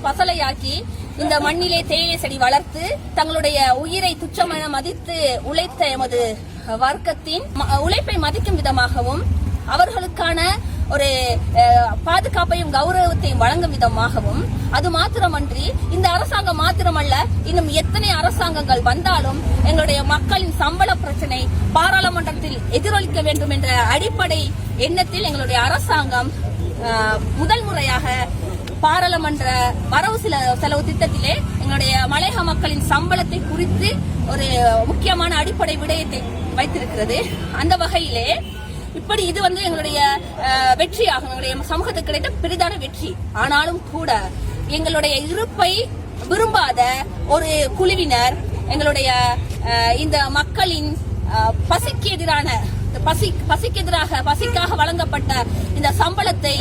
பசலையாக்கி இந்த மண்ணிலே தேயிலை செடி வளர்த்து தங்களுடைய உயிரை துச்சமென மதித்து உழைத்த எமது வர்க்கத்தின் உழைப்பை மதிக்கும் விதமாகவும் அவர்களுக்கான ஒரு பாதுகாப்பையும் கௌரவத்தையும் வழங்கும் விதமாகவும், அது மாத்திரமன்றி இந்த அரசாங்கம் மாத்திரமல்ல, இன்னும் எத்தனை அரசாங்கங்கள் வந்தாலும் எங்களுடைய மக்களின் சம்பள பிரச்சனை பாராளுமன்றத்தில் எதிரொலிக்க வேண்டும் என்ற அடிப்படை எண்ணத்தில் எங்களுடைய அரசாங்கம் முதல் முறையாக பாராளுமன்ற வரவு செலவு திட்டத்திலே எங்களுடைய மலையக மக்களின் சம்பளத்தை குறித்து ஒரு முக்கியமான அடிப்படை விடயத்தை வைத்திருக்கிறது. அந்த வகையிலே இப்படி இது எங்களுடைய வெற்றியாகும், எங்களுடைய சமூகத்துக்கு கிடைத்த பெரிதான வெற்றி. ஆனாலும் கூட எங்களுடைய இருப்பை விரும்பாத ஒரு குழுவினர் எங்களுடைய இந்த மக்களின் பசிக்கு எதிரான பசிக்காக வழங்கப்பட்ட இந்த சம்பளத்தை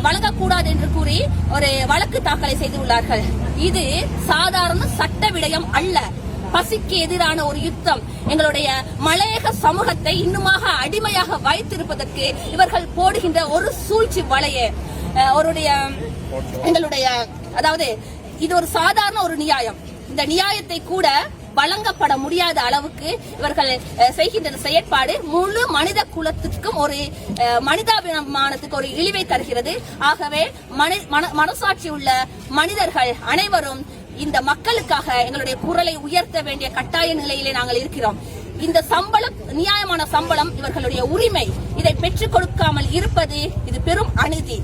வழங்கக்கூடாது என்று கூறி ஒரு வழக்கு தாக்கலை செய்துள்ளார்கள். இது சாதாரண சட்ட விடயம் அல்ல. பசிக்கு எதிரான ஒரு யுத்தம். எங்களுடைய மலையக சமூகத்தை இன்னுமாக அடிமையாக வைத்திருப்பதற்கு இவர்கள் போடுகின்ற ஒரு சூழ்ச்சி வலைய எங்களுடைய அதாவது இது ஒரு சாதாரண ஒரு நியாயம். இந்த நியாயத்தை கூட வழங்கப்பட முடியாத அளவுக்கு இவர்கள் செய்கின்ற செயற்பாடு முழு மனித குலத்துக்கும் ஒரு மனிதாபிமானத்துக்கு ஒரு இழிவை தருகிறது. ஆகவே மனசாட்சி உள்ள மனிதர்கள் அனைவரும் இந்த மக்களுக்காக எங்களுடைய குரலை உயர்த்த வேண்டிய கட்டாய நிலையிலே நாங்கள் இருக்கிறோம். இந்த சம்பளம் நியாயமான சம்பளம் இவர்களுடைய உரிமை. இதை பெற்றுக் கொடுக்காமல் இருப்பது இது பெரும் அநீதி.